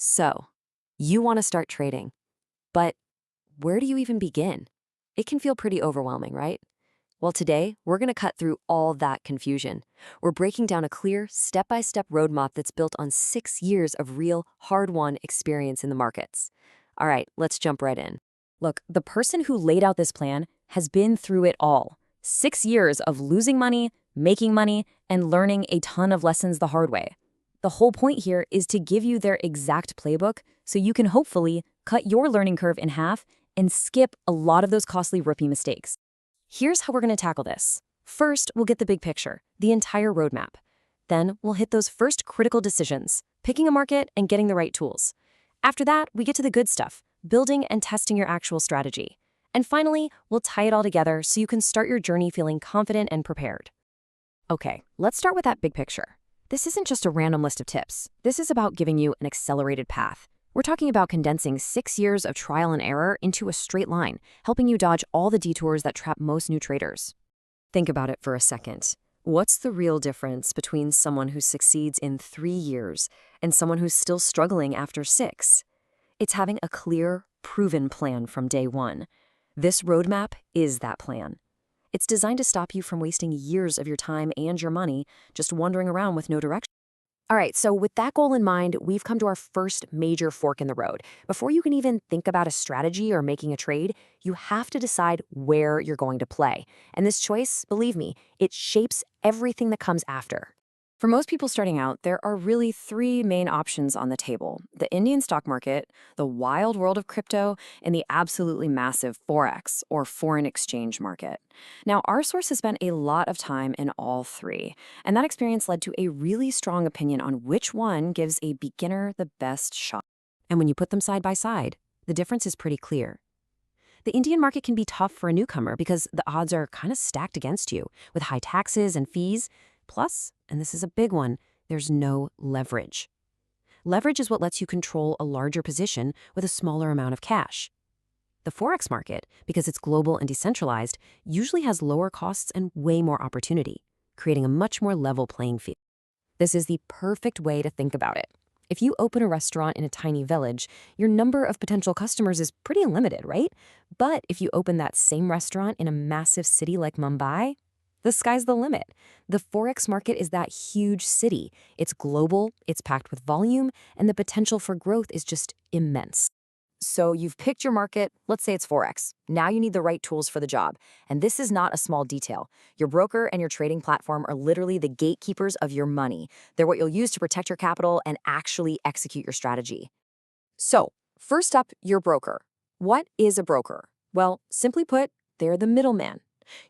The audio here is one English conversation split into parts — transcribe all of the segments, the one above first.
So, you want to start trading, but where do you even begin? It can feel pretty overwhelming, right? Well, today, we're going to cut through all that confusion. We're breaking down a clear, step-by-step roadmap that's built on 6 years of real, hard-won experience in the markets. All right, let's jump right in. Look, the person who laid out this plan has been through it all. 6 years of losing money, and learning a ton of lessons the hard way. The whole point here is to give you their exact playbook so you can hopefully cut your learning curve in half and skip a lot of those costly rookie mistakes. Here's how we're going to tackle this. First, we'll get the big picture, the entire roadmap. Then, we'll hit those first critical decisions, picking a market and getting the right tools. After that, we get to the good stuff, building and testing your actual strategy. And finally, we'll tie it all together so you can start your journey feeling confident and prepared. Okay, let's start with that big picture. This isn't just a random list of tips. This is about giving you an accelerated path. We're talking about condensing 6 years of trial and error into a straight line, helping you dodge all the detours that trap most new traders. Think about it for a second. What's the real difference between someone who succeeds in 3 years and someone who's still struggling after 6? It's having a clear, proven plan from day one. This roadmap is that plan. It's designed to stop you from wasting years of your time and your money just wandering around with no direction. All right, so with that goal in mind, we've come to our first major fork in the road. Before you can even think about a strategy or making a trade, you have to decide where you're going to play. And this choice, believe me, it shapes everything that comes after. For most people starting out, there are really 3 main options on the table: the Indian stock market, the wild world of crypto, and the absolutely massive Forex, or foreign exchange market. Now, our source has spent a lot of time in all 3, and that experience led to a really strong opinion on which one gives a beginner the best shot. And when you put them side by side, the difference is pretty clear. The Indian market can be tough for a newcomer because the odds are kind of stacked against you, with high taxes and fees. Plus, and this is a big one, there's no leverage. Leverage is what lets you control a larger position with a smaller amount of cash. The Forex market, because it's global and decentralized, usually has lower costs and way more opportunity, creating a much more level playing field. This is the perfect way to think about it. If you open a restaurant in a tiny village, your number of potential customers is pretty limited, right? But if you open that same restaurant in a massive city like Mumbai, the sky's the limit. The Forex market is that huge city. It's global, it's packed with volume, and the potential for growth is just immense. So you've picked your market, let's say it's Forex. Now you need the right tools for the job. And this is not a small detail. Your broker and your trading platform are literally the gatekeepers of your money. They're what you'll use to protect your capital and actually execute your strategy. So, first up, your broker. What is a broker? Well, simply put, they're the middleman.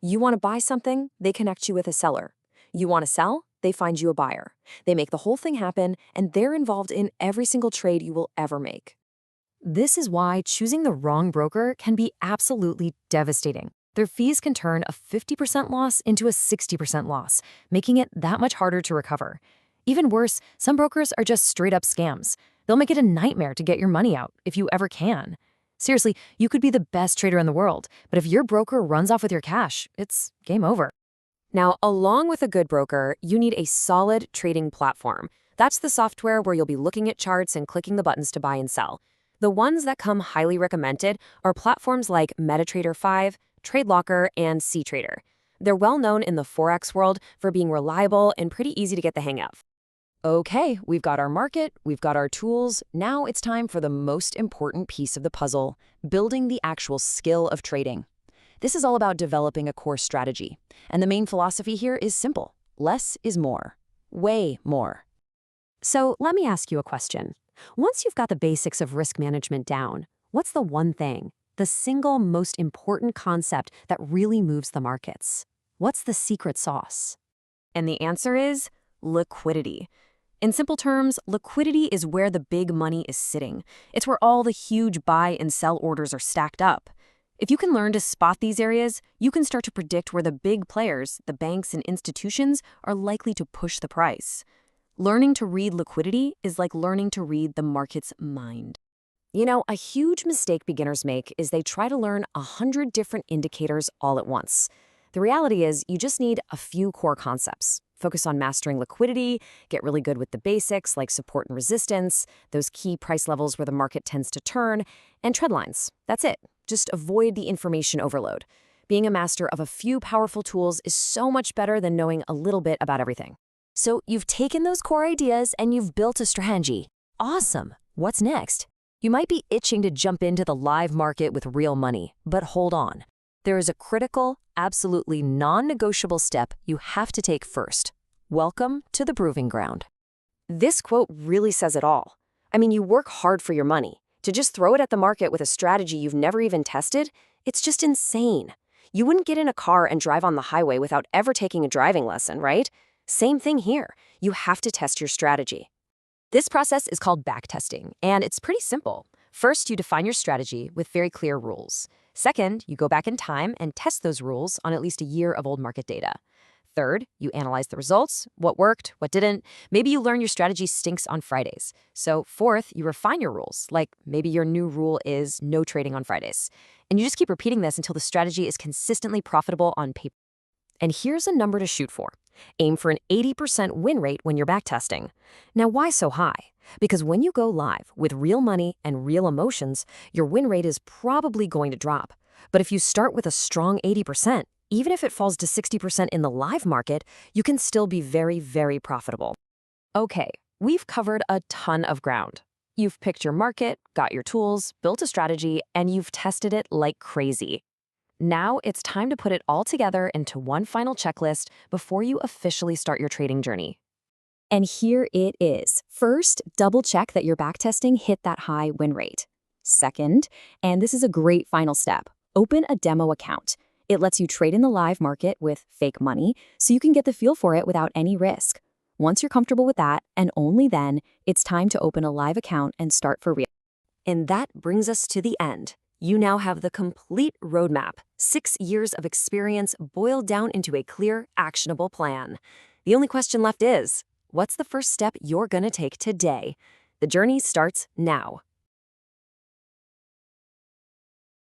You want to buy something, they connect you with a seller. You want to sell, they find you a buyer. They make the whole thing happen, and they're involved in every single trade you will ever make. This is why choosing the wrong broker can be absolutely devastating. Their fees can turn a 50% loss into a 60% loss, making it that much harder to recover. Even worse, some brokers are just straight-up scams. They'll make it a nightmare to get your money out, if you ever can. Seriously, you could be the best trader in the world, but if your broker runs off with your cash, it's game over. Now, along with a good broker, you need a solid trading platform. That's the software where you'll be looking at charts and clicking the buttons to buy and sell. The ones that come highly recommended are platforms like MetaTrader 5, TradeLocker, and CTrader. They're well known in the Forex world for being reliable and pretty easy to get the hang of. Okay, we've got our market, we've got our tools. Now it's time for the most important piece of the puzzle, building the actual skill of trading. This is all about developing a core strategy. And the main philosophy here is simple. Less is more. Way more. So let me ask you a question. Once you've got the basics of risk management down, what's the one thing, the single most important concept that really moves the markets? What's the secret sauce? And the answer is liquidity. In simple terms, liquidity is where the big money is sitting. It's where all the huge buy and sell orders are stacked up. If you can learn to spot these areas, you can start to predict where the big players, the banks and institutions, are likely to push the price. Learning to read liquidity is like learning to read the market's mind. You know, a huge mistake beginners make is they try to learn 100 different indicators all at once. The reality is you just need a few core concepts. Focus on mastering liquidity, get really good with the basics like support and resistance, those key price levels where the market tends to turn, and trend lines. That's it. Just avoid the information overload. Being a master of a few powerful tools is so much better than knowing a little bit about everything. So you've taken those core ideas and you've built a strategy. Awesome. What's next? You might be itching to jump into the live market with real money, but hold on. There is a critical, absolutely non-negotiable step you have to take first. Welcome to the proving ground. This quote really says it all. I mean, you work hard for your money. To just throw it at the market with a strategy you've never even tested, it's just insane. You wouldn't get in a car and drive on the highway without ever taking a driving lesson, right? Same thing here. You have to test your strategy. This process is called backtesting, and it's pretty simple. First, you define your strategy with very clear rules. Second, you go back in time and test those rules on at least a year of old market data. Third, you analyze the results, what worked, what didn't. Maybe you learn your strategy stinks on Fridays. So fourth, you refine your rules, like maybe your new rule is no trading on Fridays. And you just keep repeating this until the strategy is consistently profitable on paper. And here's a number to shoot for. Aim for an 80% win rate when you're backtesting. Now, why so high? Because when you go live with real money and real emotions, your win rate is probably going to drop. But if you start with a strong 80%, even if it falls to 60% in the live market, you can still be very, very profitable. Okay, we've covered a ton of ground. You've picked your market, got your tools, built a strategy, and you've tested it like crazy. Now it's time to put it all together into one final checklist before you officially start your trading journey. And here it is. First, double check that your backtesting hit that high win rate. Second, and this is a great final step, open a demo account. It lets you trade in the live market with fake money so you can get the feel for it without any risk. Once you're comfortable with that, and only then, it's time to open a live account and start for real. And that brings us to the end. You now have the complete roadmap, 6 years of experience boiled down into a clear, actionable plan. The only question left is, what's the first step you're going to take today? The journey starts now.